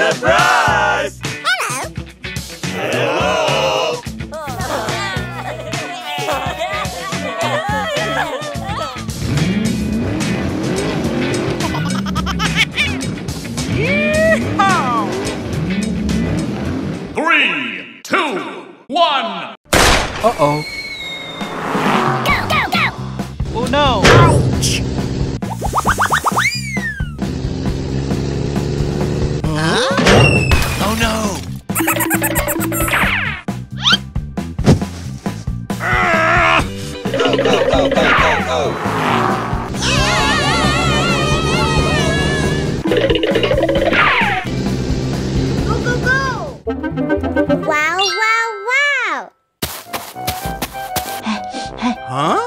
Surprise! Hello! 3, 2, 1. Uh-oh. Go, go, go! Oh no! Ouch! Oh no! Go, go, go, go, go, go! Go, go, go! Wow, wow, wow! Huh?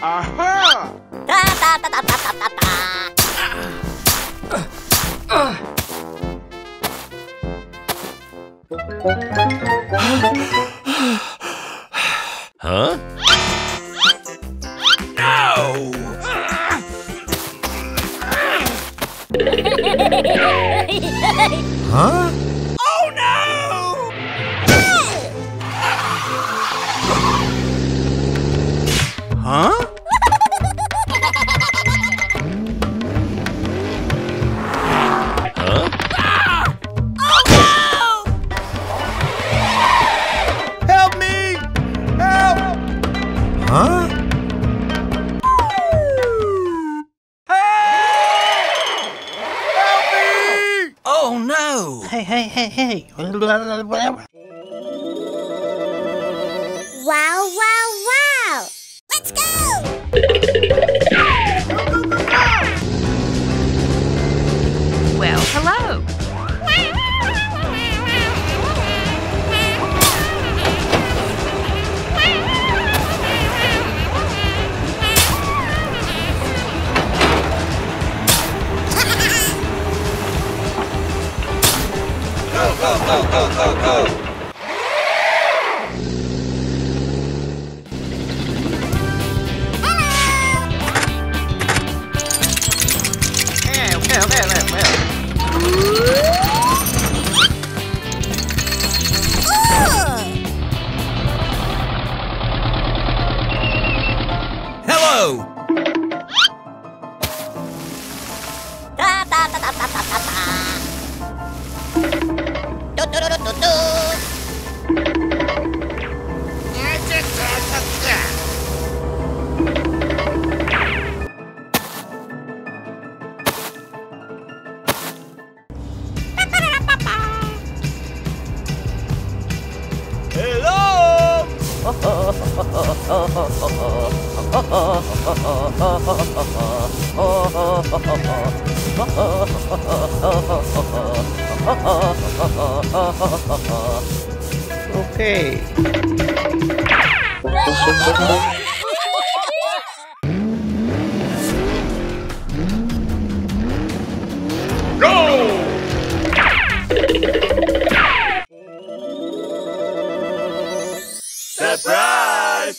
Aha! Ta ta ta ta ta ta ta ta. Huh? No! Huh? Oh no! Huh? Huh? Help me! Help! Huh? Oh no! Hey. Wow, wow, wow! Let's go! Well, hello. Go, go, go, go, go, go! Hello! Ta ta ta ta ta ta ta ta. Do do do do do do. Okay. Go! Surprise!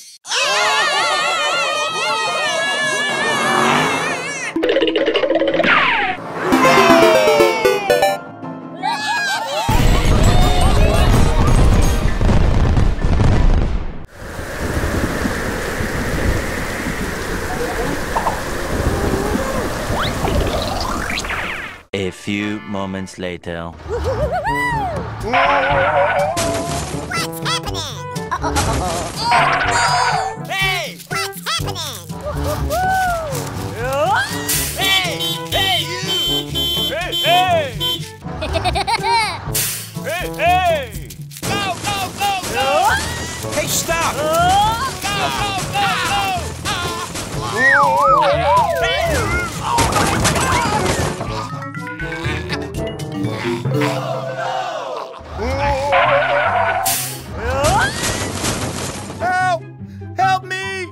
A few moments later. What's happening? Hey! What's happening? Hey! Hey, you! Hey, hey! Hey, hey! Go, go, go, go! Hey, stop! Go, go, go, go! Help! Help me!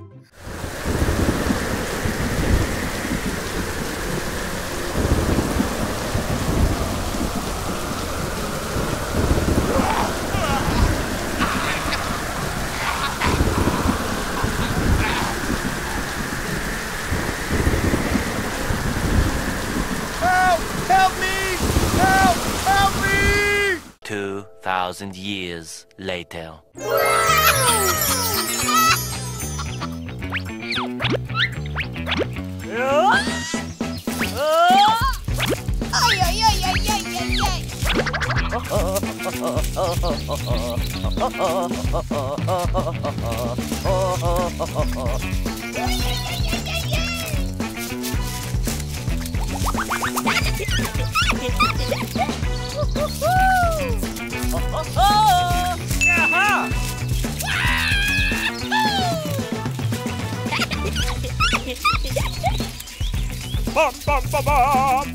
2,000 years later. Bum, bum, bum, bum.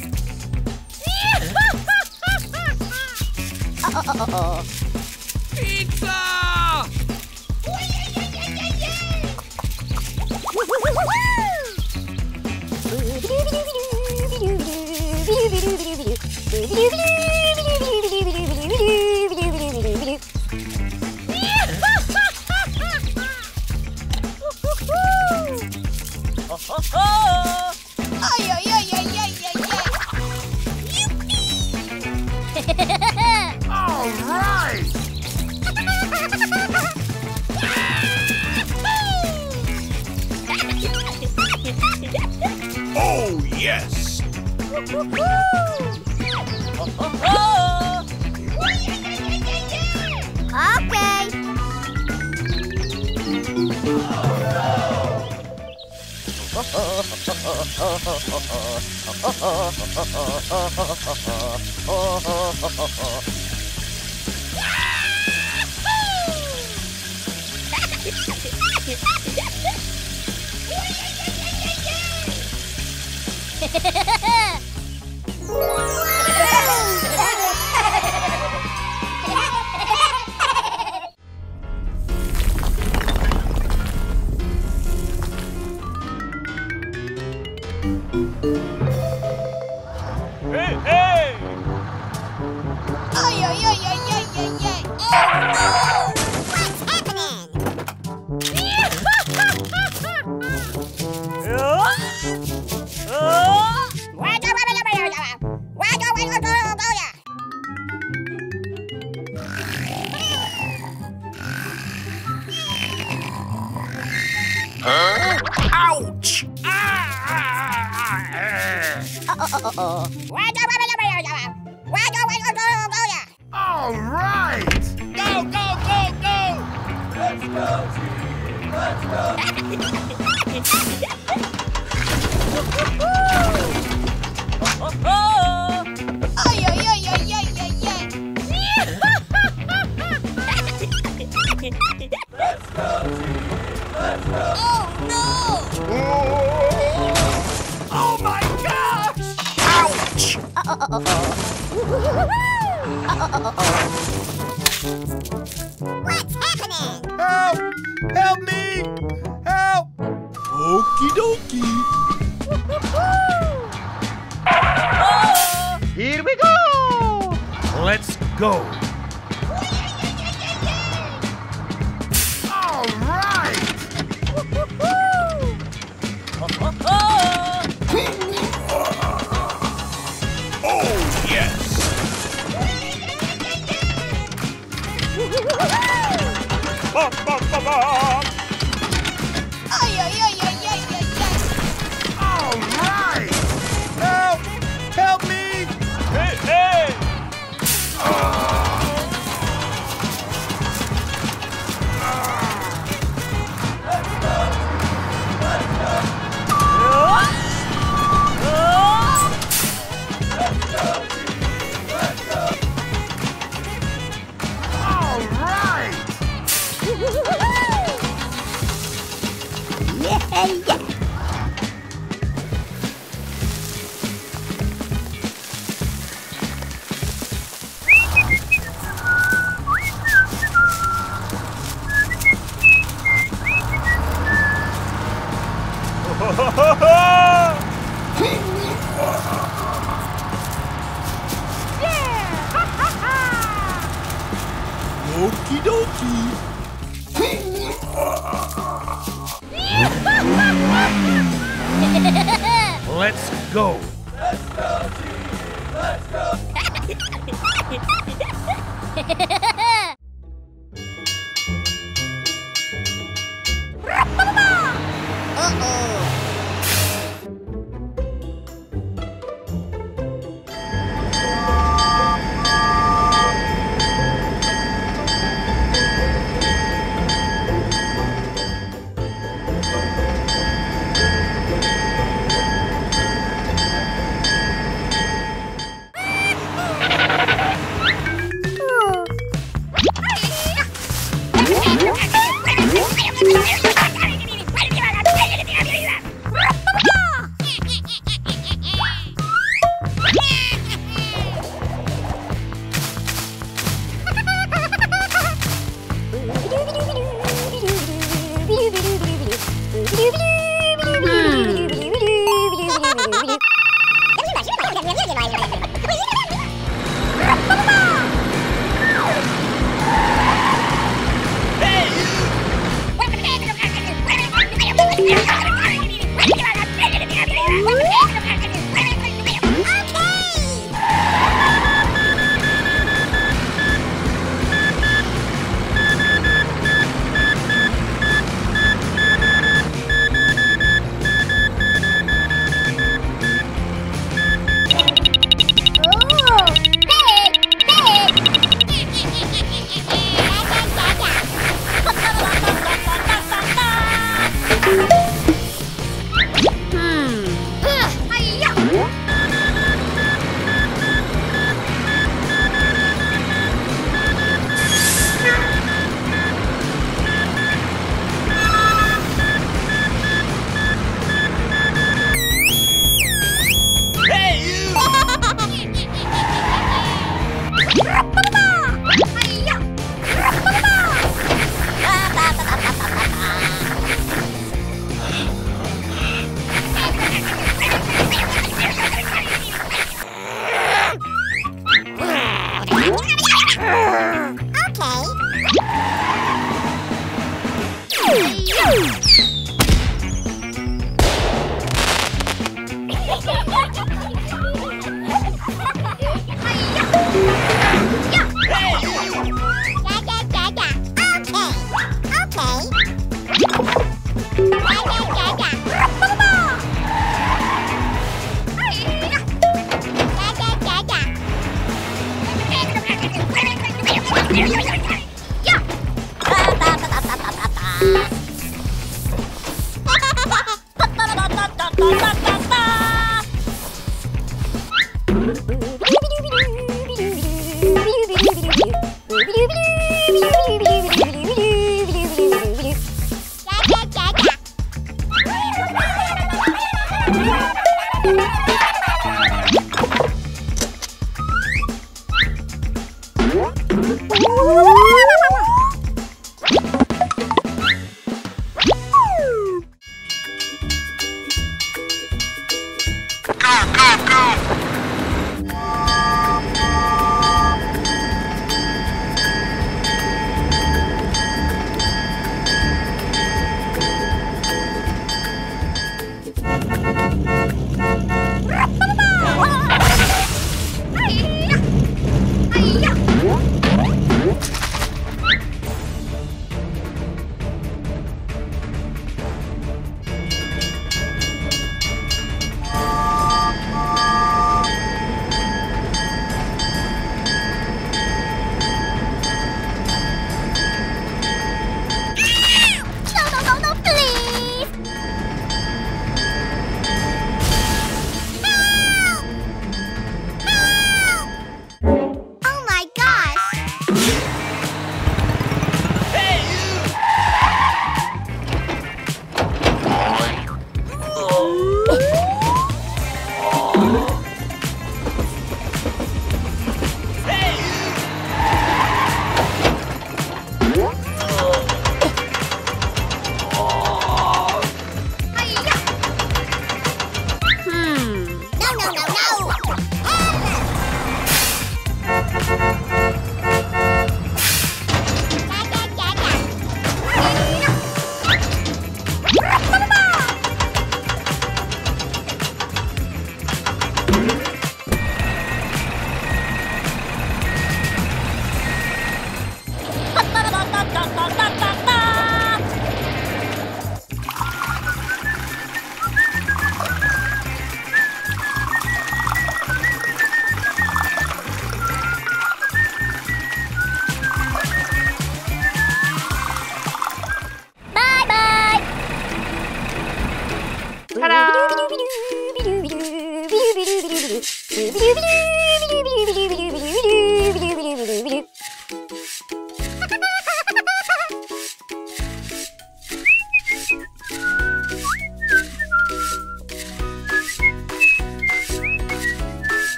Pizza! All right! Oh, yes! Hey, hey! Ouch! All right! Go, go, go, go! Let's go, team! Let's go! Let's go, team! Let's go! Oh my gosh! Ouch! What's happening? Help! Help me! Help! Okie dokie. Here we go! Let's go! All right! Oh, yes! Bum, bum, bum, bum. All right! Help! Help me! Hey, hey! All right! Okie dokie. Let's go! Let's go, team! Let's go!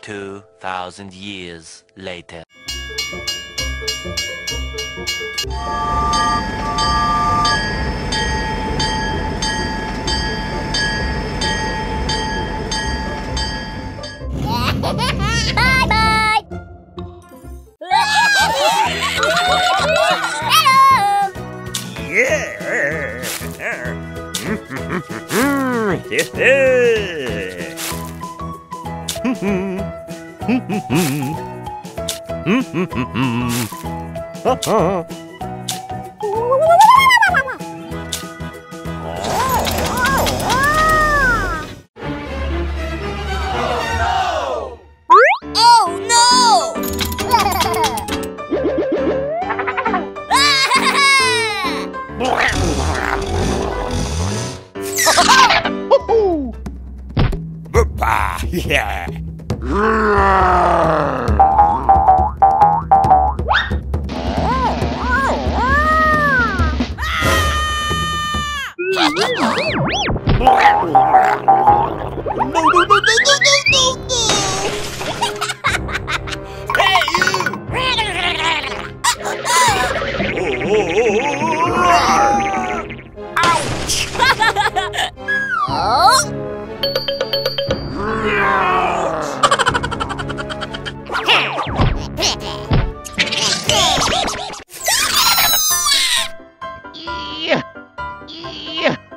2,000 years later. Bye bye. Oh no! Yeah.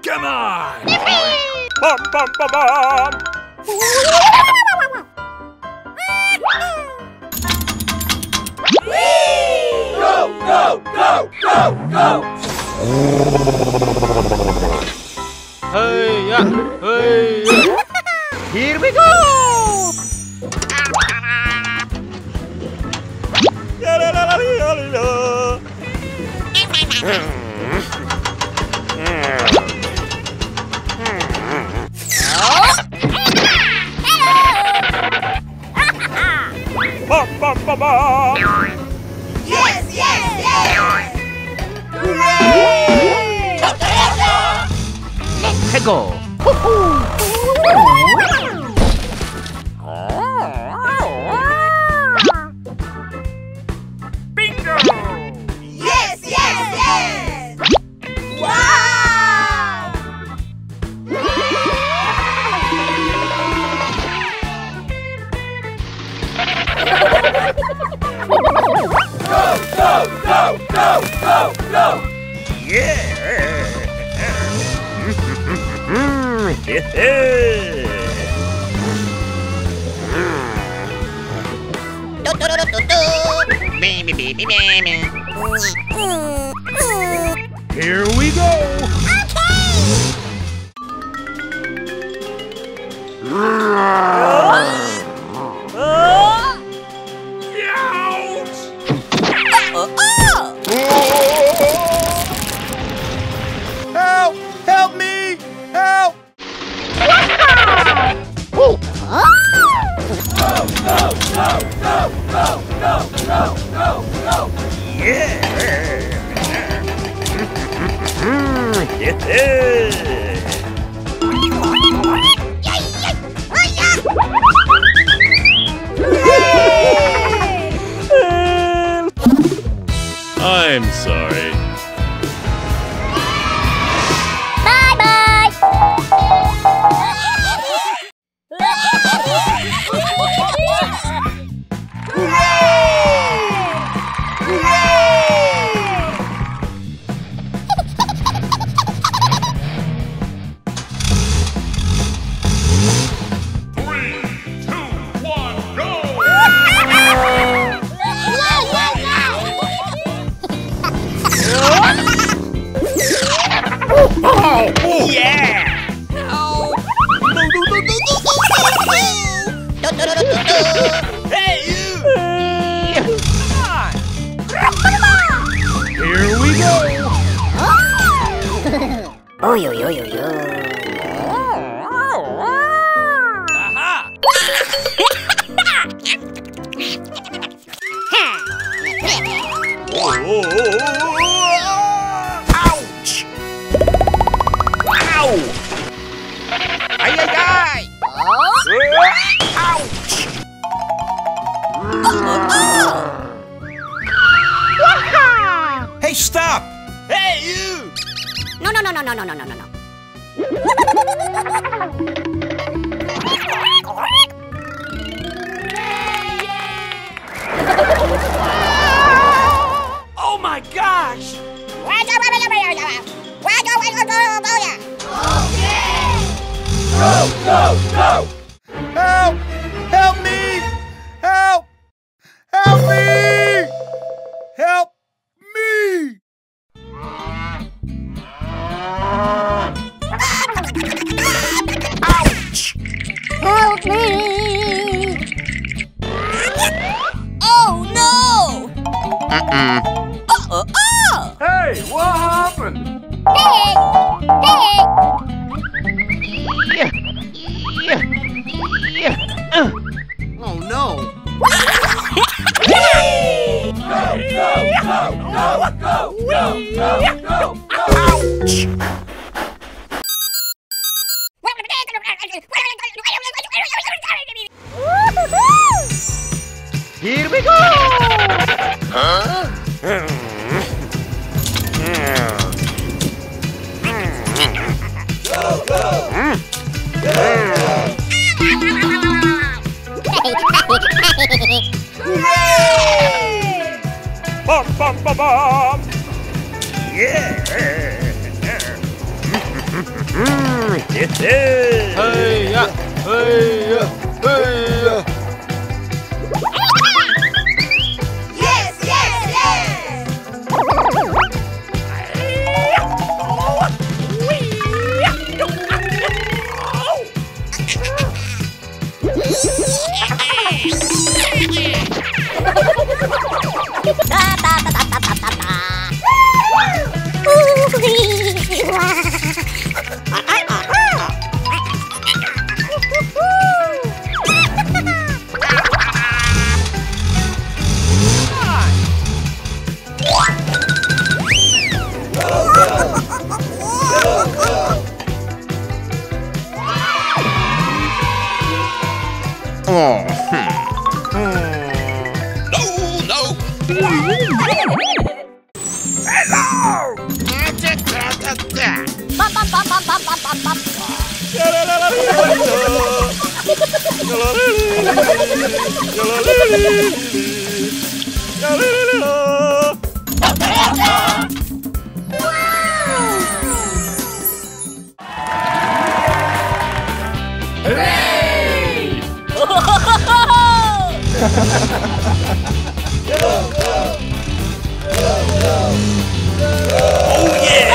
Come on! Bum, bum, bum, bum. Go, go, go, go, go! Hey, hey. Here we go! Bum, bum, bum, bum. Yes, yes, yes! Let's go! Bingo! Yes, yes, yes! Wow! Go, go, go, go, go, go! Yeah! Here we go! Help! Help me! Help! I'm sorry. Bye bye. Hey, you! Come on! Here we go! Ôi ôi ôi ôi ôi. Aha! Ouch! Ow! Ay ay ay! Ouch! Hey, stop! Hey, you! No no no no no no no no no. Oh my gosh! Go, go, go! Help! Help me! Help! Help me! Help me! Ouch! Help me! Oh no! Hey, what happened? Hey! Hey! Oh no! Go! Ouch! Here we go! Bum bum bum bum! Yeah! It is! Hey ya! Hey ya! Hey ya! Yes, yes, yes! Ta ta ta ta ta ta ta ta. Bum bum bum bum bum bum bum bum. Oh yeah!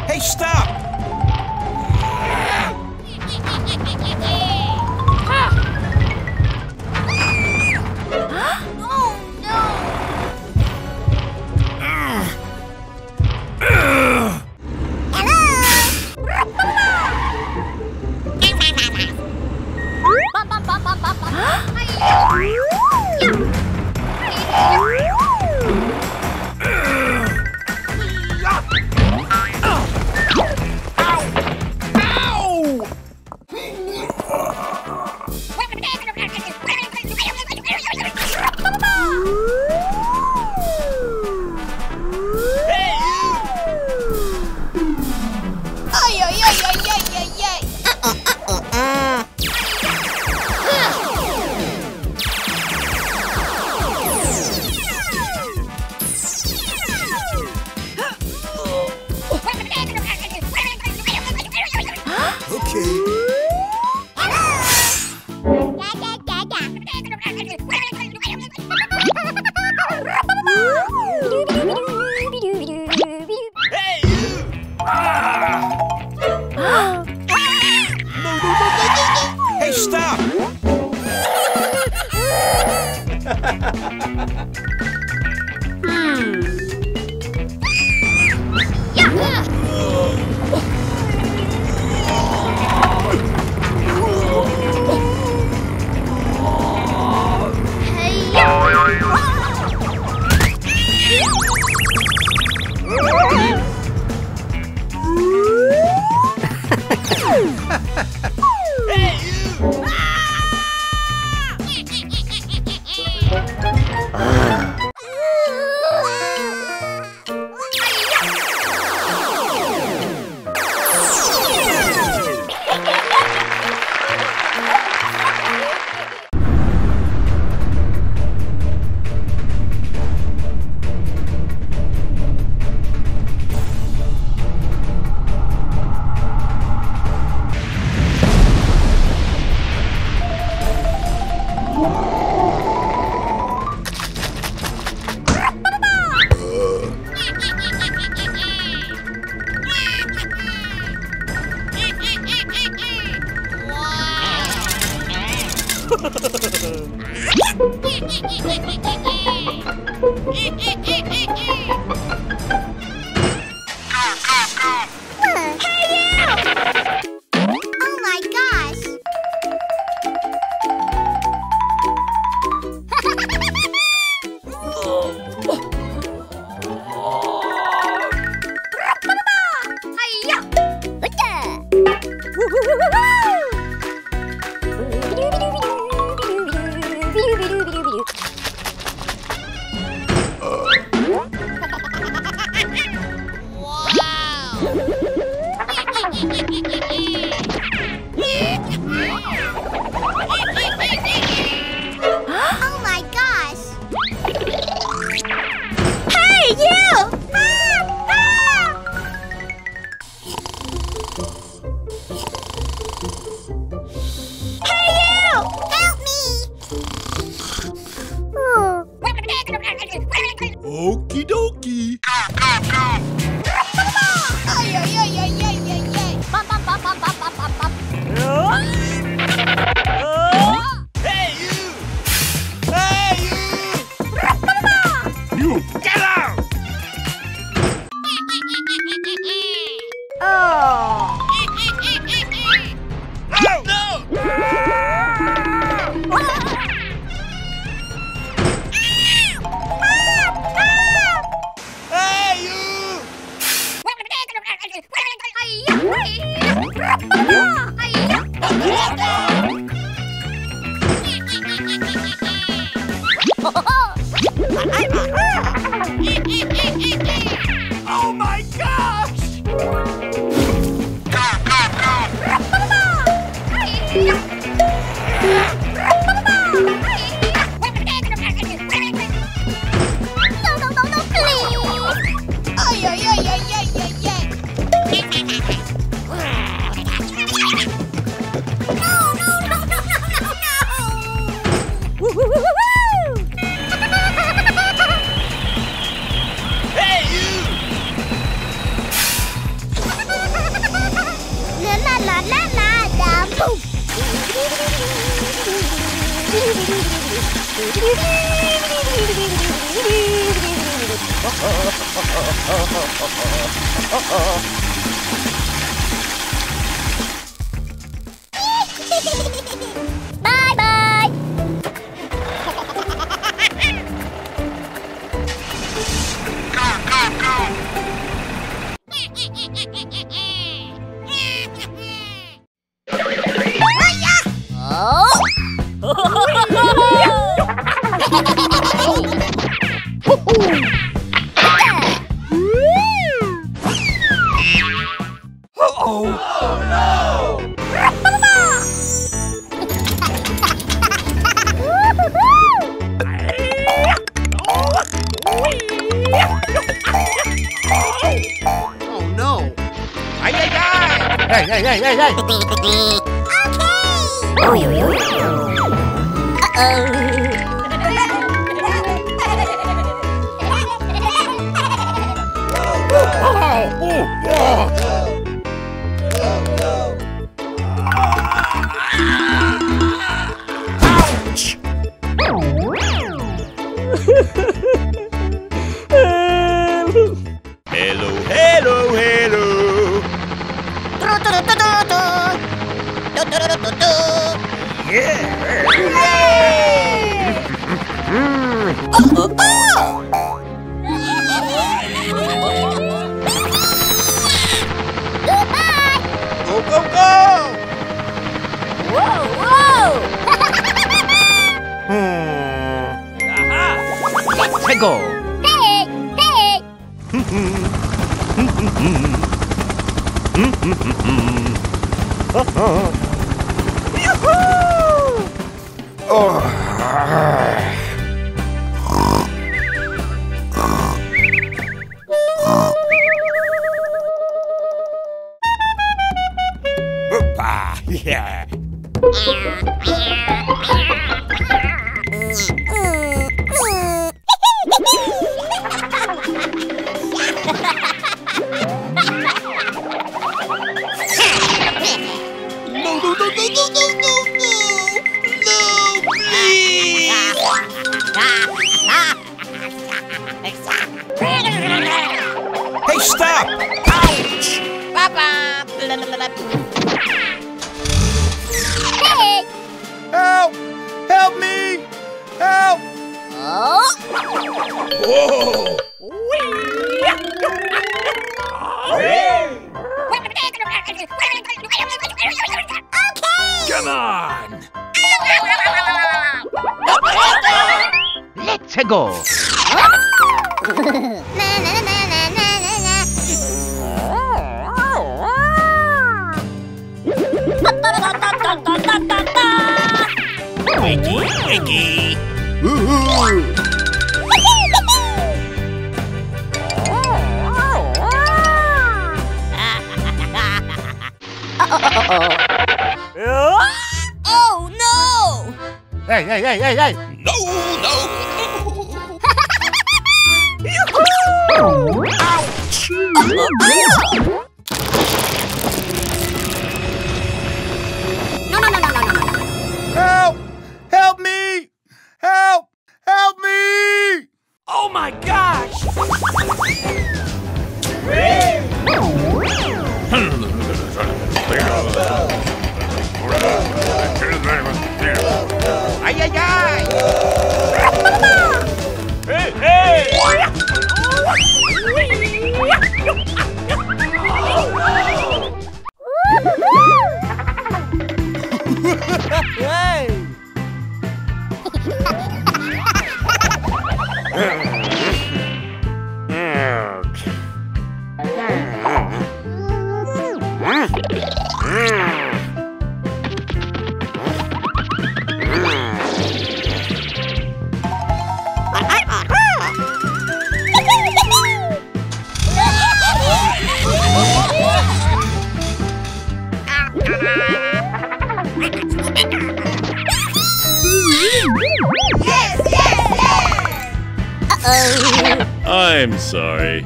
Hey, stop! Hello! Hey, stop! Okie dokie. Hey, you! Hey, you! You, get out! Oh. Oh my gosh! Bye bye. Oh no! Ay, ay, ay! Hey, hey, hey, hey, hey! Ouch! Hello, hello, hello. Go, go, go! Whoa, whoa! Let's go! Hey, hey! Hoppa! Yeah. No, no, no, no, no, no, no, no! No, please! Hey, stop! Ouch! Hey! Help! Help me! Help! Oh! Whoa! Come on! Let's go! Wakey, wakey! Woohoo! Oh no! Hey, hey, hey, hey, hey! No, no! Ouch! No, no, no, no, no, no, no. Help! Help me! Help! Help me! Oh my gosh! Ay, ay, ay! Hey, hey! Uh-oh. I'm sorry.